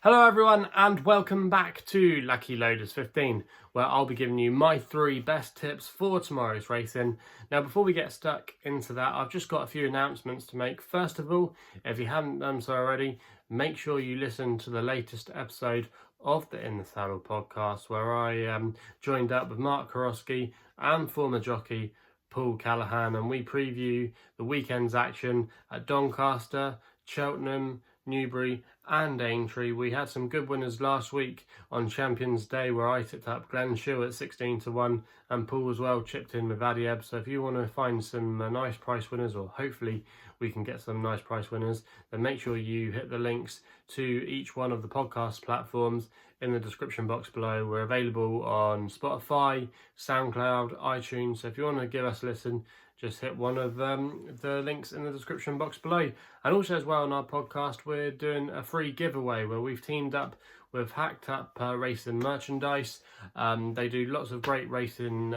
Hello everyone and welcome back to Lucky Loaders 15, where I'll be giving you my 3 best tips for tomorrow's racing. Now before we get stuck into that, I've just got a few announcements to make. First of all, if you haven't done so already, make sure you listen to the latest episode of the In the Saddle podcast, where I joined up with Mark Karosky and former jockey Paul Callahan, and we preview the weekend's action at Doncaster, Cheltenham, Newbury and Aintree. We had some good winners last week on Champions Day, where I tipped up Glen Shill at 16 to 1 and Paul as well chipped in with Adieb. So if you want to find some nice price winners, or hopefully we can get some nice price winners, then make sure you hit the links to each one of the podcast platforms in the description box below. We're available on Spotify, SoundCloud, iTunes. So if you want to give us a listen, just hit one of the links in the description box below. And also as well on our podcast, we're doing a free giveaway where we've teamed up with Hacked Up Racing Merchandise. They do lots of great racing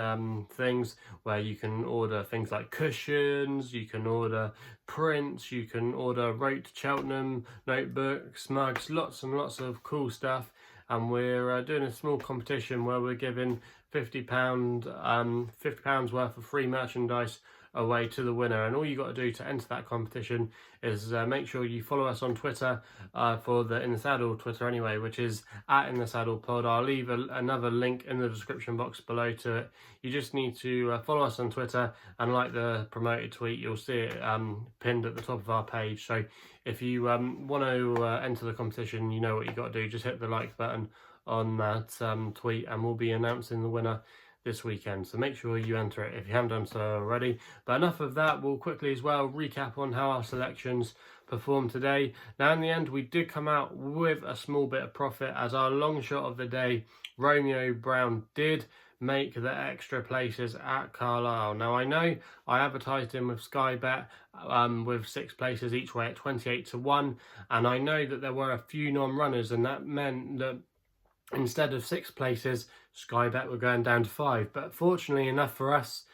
things where you can order things like cushions, you can order prints, you can order Road to Cheltenham notebooks, mugs, lots and lots of cool stuff. And we're doing a small competition where we're giving £50 worth of free merchandise away to the winner. And all you got to do to enter that competition is make sure you follow us on Twitter for the In the Saddle Twitter anyway, which is at In the Saddle Pod. I'll leave another link in the description box below to it. You just need to follow us on Twitter and like the promoted tweet. You'll see it pinned at the top of our page. So if you want to enter the competition, you know what you got to do. Just hit the like button on that tweet and we'll be announcing the winner this weekend. So make sure you enter it if you haven't done so already. But enough of that, we'll quickly as well recap on how our selections performed today. Now in the end, we did come out with a small bit of profit, as our long shot of the day, Romeo Brown, did make the extra places at Carlisle. Now I know I advertised him with Skybet with 6 places each way at 28 to 1, and I know that there were a few non-runners, and that meant that instead of 6 places, Skybet were going down to 5. But fortunately enough for us,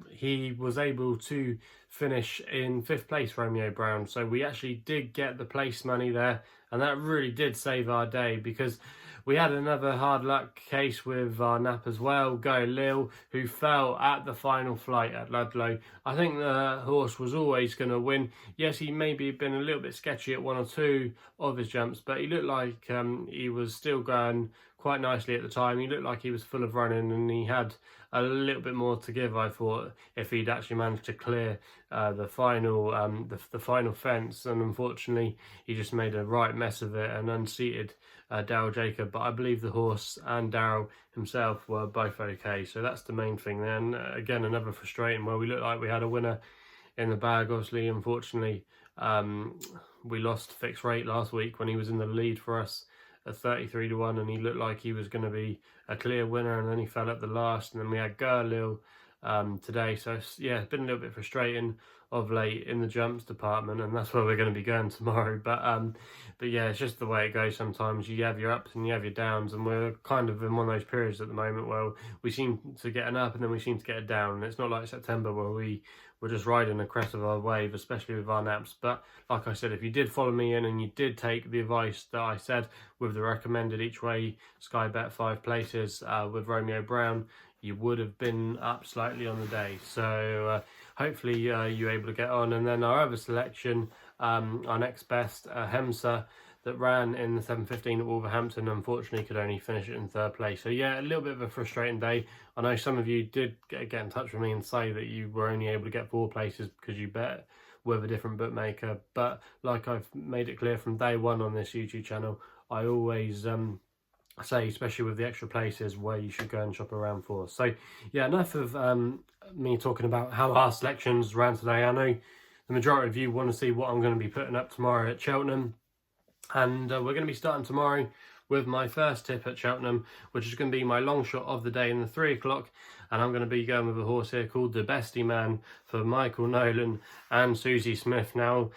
he was able to finish in 5th place, Romeo Brown. So we actually did get the place money there, and that really did save our day, because we had another hard luck case with our nap as well, Go Lil, who fell at the final flight at Ludlow. I think the horse was always going to win. Yes, he maybe been a little bit sketchy at 1 or 2 of his jumps, but he looked like he was still going quite nicely at the time. He looked like he was full of running, and he had a little bit more to give, I thought, if he'd actually managed to clear the final the final fence. And unfortunately he just made a right mess of it and unseated Daryl Jacob. But I believe the horse and Daryl himself were both okay, so that's the main thing. Then again, another frustrating where we looked like we had a winner in the bag. Obviously, unfortunately, we lost Fixed Rate last week when he was in the lead for us at 33 to 1, and he looked like he was going to be a clear winner, and then he fell at the last. And then we had Gurlil today. So yeah, it's been a little bit frustrating of late in the jumps department, and that's where we're going to be going tomorrow. But yeah, it's just the way it goes sometimes. You have your ups and you have your downs, and we're kind of in one of those periods at the moment where we seem to get an up and then we seem to get a down. And it's not like September where we're just riding the crest of our wave, especially with our naps. But like I said, if you did follow me in and you did take the advice that I said with the recommended each way Skybet 5 places with Romeo Brown, you would have been up slightly on the day. So hopefully you're able to get on. And then our other selection, our next best, Hemser, that ran in the 7:15 at Wolverhampton, unfortunately could only finish it in 3rd place. So yeah, a little bit of a frustrating day. I know some of you did get in touch with me and say that you were only able to get 4 places because you bet with a different bookmaker. But like I've made it clear from day one on this YouTube channel, I always say, especially with the extra places, where you should go and shop around for. So yeah, enough of me talking about how our selections ran today. I know the majority of you want to see what I'm going to be putting up tomorrow at Cheltenham, and we're going to be starting tomorrow with my first tip at Cheltenham, which is going to be my long shot of the day in the 3 o'clock, and I'm going to be going with a horse here called Debestyman for Michael Nolan and Susie Smith. Now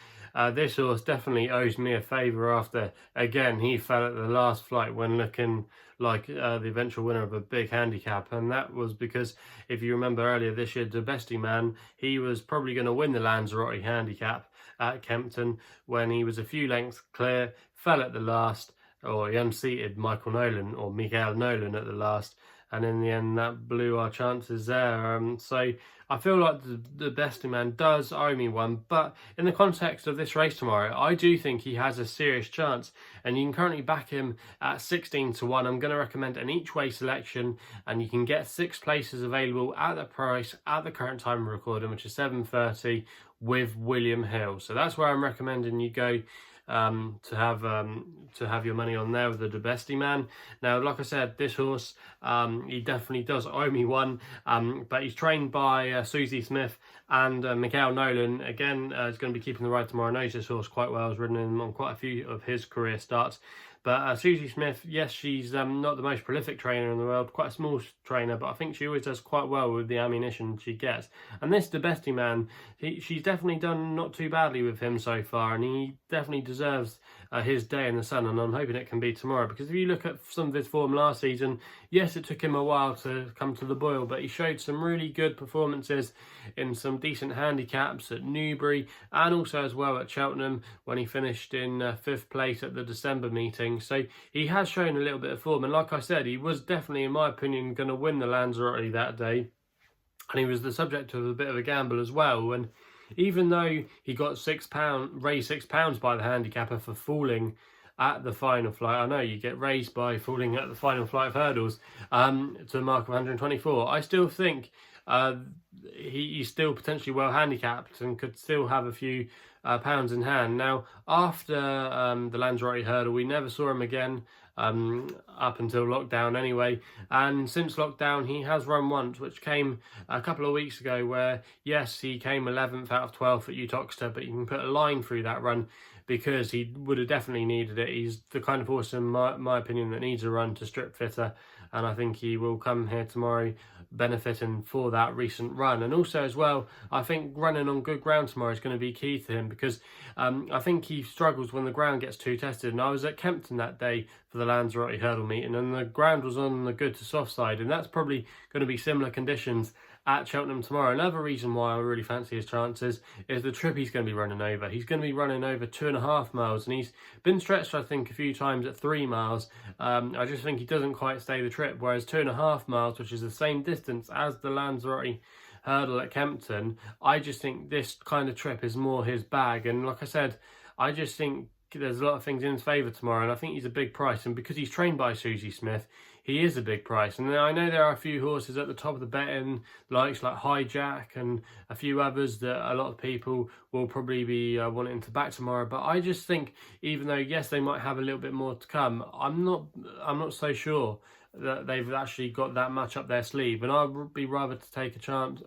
this horse definitely owes me a favour after, again, he fell at the last flight when looking like the eventual winner of a big handicap, and that was because, if you remember earlier this year, Debestyman, he was probably going to win the Lanzarote handicap at Kempton when he was a few lengths clear, fell at the last, or he unseated Michael Nolan or Miguel Nolan at the last, and in the end that blew our chances there. So I feel like the Debestyman does owe me one, but in the context of this race tomorrow, I do think he has a serious chance, and you can currently back him at 16 to 1. I'm going to recommend an each way selection, and you can get 6 places available at the price at the current time of recording, which is 7:30, with William Hill. So that's where I'm recommending you go to have your money on there with the Debestyman. Now, like I said, this horse, he definitely does owe me one, but he's trained by Susie Smith and Miguel Nolan. Again, is going to be keeping the ride tomorrow. Knows this horse quite well. Has ridden him on quite a few of his career starts. But Susie Smith, yes, she's not the most prolific trainer in the world, quite a small trainer, but I think she always does quite well with the ammunition she gets. And this Debestyman, she's definitely done not too badly with him so far, and he definitely deserves his day in the sun, and I'm hoping it can be tomorrow, because if you look at some of his form last season, yes, it took him a while to come to the boil, but he showed some really good performances in some decent handicaps at Newbury, and also as well at Cheltenham when he finished in 5th place at the December meeting. So he has shown a little bit of form, and like I said, he was definitely, in my opinion, going to win the Lanzarote that day, and he was the subject of a bit of a gamble as well. And even though he got raised £6 by the handicapper for falling at the final flight, I know you get raised by falling at the final flight of hurdles to the mark of 124. I still think he's still potentially well handicapped and could still have a few pounds in hand. Now, after the Lanzarote hurdle, we never saw him again. Up until lockdown anyway, and since lockdown he has run once, which came a couple of weeks ago, where yes, he came 11th out of 12th at Uttoxeter, but you can put a line through that run because he would have definitely needed it. He's the kind of horse, in my opinion, that needs a run to strip fitter, and I think he will come here tomorrow benefiting for that recent run. And also as well, I think running on good ground tomorrow is going to be key to him, because I think he struggles when the ground gets too tested. And I was at Kempton that day for the Lanzarote hurdle meeting, and the ground was on the good to soft side, and that's probably going to be similar conditions at Cheltenham tomorrow. Another reason why I really fancy his chances is the trip he's going to be running over. He's going to be running over 2.5 miles, and he's been stretched, I think, a few times at 3 miles. I just think he doesn't quite stay the trip, whereas 2.5 miles, which is the same distance as the Lanzarote hurdle at Kempton, I just think this kind of trip is more his bag. And like I said, I just think there's a lot of things in his favour tomorrow, and I think he's a big price. And because he's trained by Susie Smith, he is a big price. And I know there are a few horses at the top of the betting, like Hijack and a few others that a lot of people will probably be wanting to back tomorrow. But I just think, even though yes, they might have a little bit more to come, I'm not so sure that they've actually got that much up their sleeve, and I'd be rather to take a chance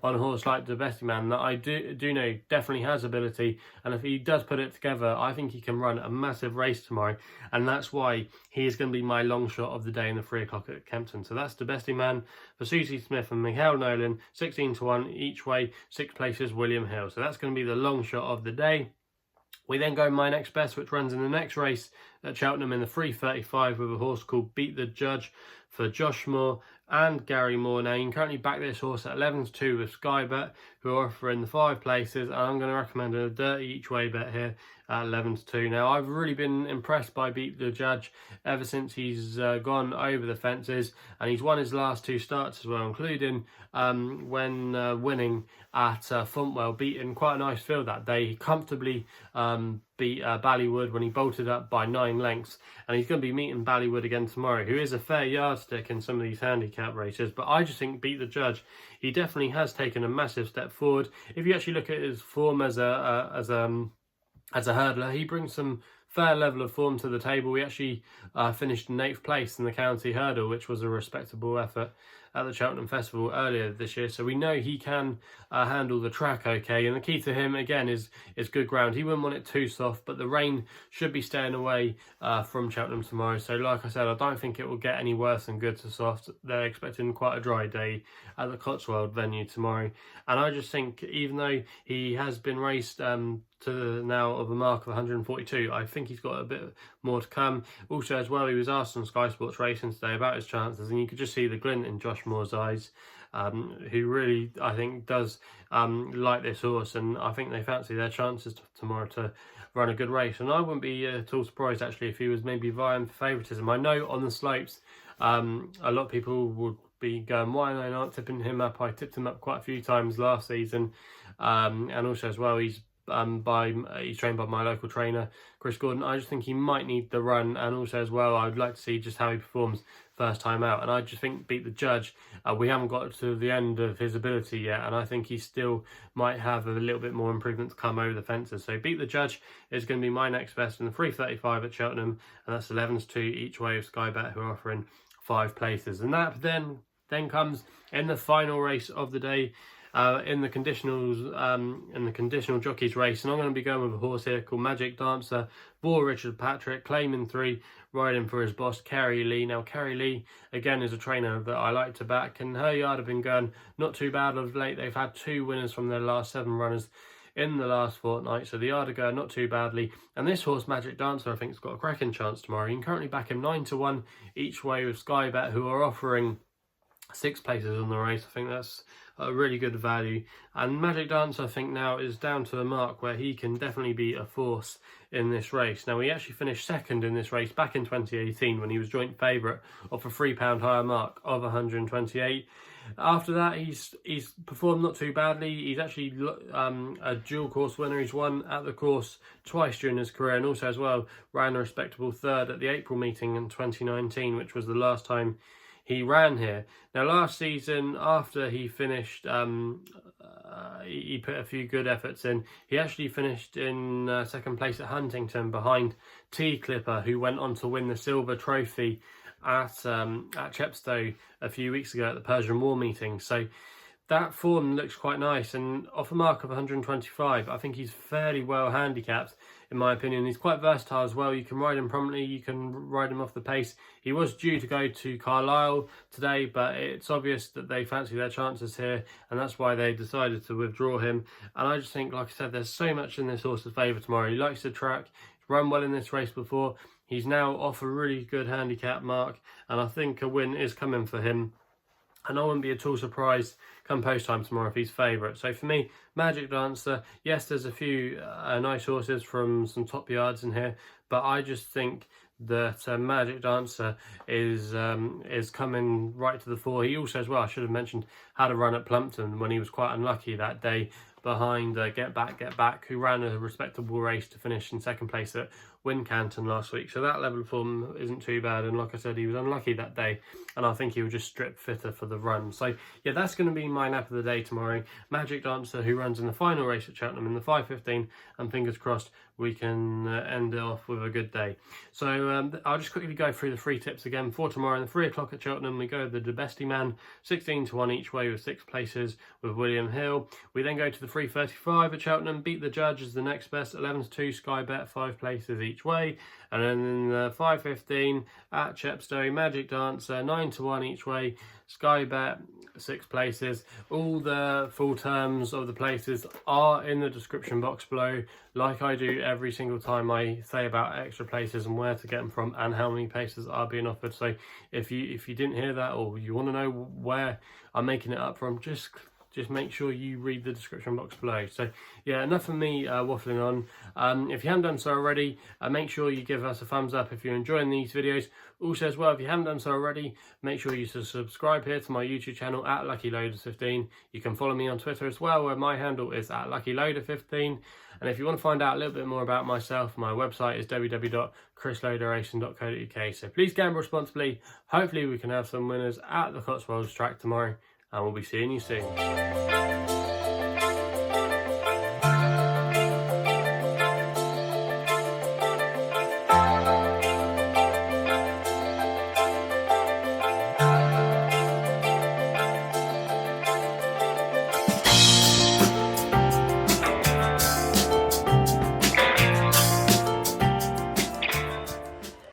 on a horse like Debestyman that I do know definitely has ability, and if he does put it together, I think he can run a massive race tomorrow, and that's why he is going to be my long shot of the day in the 3 o'clock at Kempton. So that's Debestyman for Susie Smith and Miguel Nolan, 16 to 1 each way, 6 places William Hill. So that's going to be the long shot of the day. We then go my next best, which runs in the next race at Cheltenham in the 3:35 with a horse called Beat the Judge for Josh Moore and Gary Moore. Now, you can currently back this horse at 11 to 2 with Skybet, who are offering the 5 places, and I'm going to recommend a dirty each way bet here at 11 to 2. Now, I've really been impressed by Beat the Judge ever since he's gone over the fences, and he's won his last 2 starts as well, including when winning at Fontwell, beating quite a nice field that day. He comfortably beat Ballywood when he bolted up by 9 lengths, and he's going to be meeting Ballywood again tomorrow, who is a fair yardstick in some of these handicap races. But I just think Beat the Judge, he definitely has taken a massive step forward. If you actually look at his form as a hurdler, he brings some fair level of form to the table. He actually finished in 8th place in the county hurdle, which was a respectable effort at the Cheltenham Festival earlier this year. So we know he can handle the track okay, and the key to him again is good ground. He wouldn't want it too soft, but the rain should be staying away from Cheltenham tomorrow. So like I said, I don't think it will get any worse than good to soft. They're expecting quite a dry day at the Cotswold venue tomorrow, and I just think, even though he has been raced to now of a mark of 142, I think he's got a bit more to come. Also as well, he was asked on Sky Sports Racing today about his chances, and you could just see the glint in Josh Moore's eyes, who really, I think, does like this horse, and I think they fancy their chances tomorrow to run a good race. And I wouldn't be at all surprised actually if he was maybe vying for favouritism. I know on the slopes, a lot of people would be going, why are they not tipping him up? I tipped him up quite a few times last season, and also as well he's trained by my local trainer Chris Gordon. I just think he might need the run, and also as well I'd like to see just how he performs first time out. And I just think Beat the Judge, we haven't got to the end of his ability yet, and I think he still might have a little bit more improvement to come over the fences. So Beat the Judge is going to be my next best in the 3:35 at Cheltenham, and that's 11-2 each way of Skybet, who are offering 5 places. And that then comes in the final race of the day, in the conditional jockeys race, and I'm going to be going with a horse here called Magic Dancer for Richard Patrick, claiming 3, riding for his boss Kerry Lee. Now Kerry Lee again is a trainer that I like to back, and her yard have been going not too bad of late. They've had 2 winners from their last 7 runners in the last fortnight, so the yard are going not too badly. And this horse Magic Dancer I think has got a cracking chance tomorrow. You can currently back him 9-1 each way with Skybet, who are offering 6 places on the race. I think that's a really good value. And Magic Dancer I think now is down to the mark where he can definitely be a force in this race. Now he actually finished second in this race back in 2018 when he was joint favourite off a £3 higher mark of 128. After that he's performed not too badly. He's actually a dual course winner. He's won at the course twice during his career, and also as well ran a respectable 3rd at the April meeting in 2019, which was the last time he ran here. Now last season, after he finished, he put a few good efforts in. He actually finished in 2nd place at Huntington behind T Clipper, who went on to win the silver trophy at Chepstow a few weeks ago at the Persian War meeting. So that form looks quite nice, and off a mark of 125, I think he's fairly well handicapped in my opinion. He's quite versatile as well. You can ride him prominently, you can ride him off the pace. He was due to go to Carlisle today, but it's obvious that they fancy their chances here, and that's why they decided to withdraw him. And I just think, like I said, there's so much in this horse's favour tomorrow. He likes the track, he's run well in this race before. He's now off a really good handicap mark, and I think a win is coming for him. And I wouldn't be at all surprised come post time tomorrow if he's favourite. So for me, Magic Dancer, yes, there's a few nice horses from some top yards in here, but I just think that Magic Dancer is coming right to the fore. He also, as well, I should have mentioned, had a run at Plumpton when he was quite unlucky that day behind Get Back, who ran a respectable race to finish in 2nd place at Wincanton last week. So that level of form isn't too bad, and like I said, he was unlucky that day, and I think he was just stripped fitter for the run. So yeah, that's going to be my nap of the day tomorrow. Magic Dancer, who runs in the final race at Cheltenham in the 5:15, and fingers crossed we can end it off with a good day. So I'll just quickly go through the 3 tips again for tomorrow. In the 3 o'clock at Cheltenham, we go the Debestyman, 16-1 each way with 6 places with William Hill. We then go to the 3:35 at Cheltenham. Beat the Judge is the next best, 11-2 Skybet, 5 places each way. And then in the 5:15 at Chepstow, Magic Dancer, 9-1 each way, Skybet, 6 places. All the full terms of the places are in the description box below, like I do every single time I say about extra places and where to get them from and how many places are being offered. So if you didn't hear that, or you want to know where I'm making it up from, just make sure you read the description box below. So yeah, enough of me waffling on. If you haven't done so already, make sure you give us a thumbs up if you're enjoying these videos. Also as well, if you haven't done so already, make sure you subscribe here to my YouTube channel at LuckyLoader15. You can follow me on Twitter as well, where my handle is at LuckyLoader15. And if you want to find out a little bit more about myself, my website is www.chrisloaderracing.co.uk. So please gamble responsibly. Hopefully we can have some winners at the Cotswolds track tomorrow, and we'll be seeing you soon.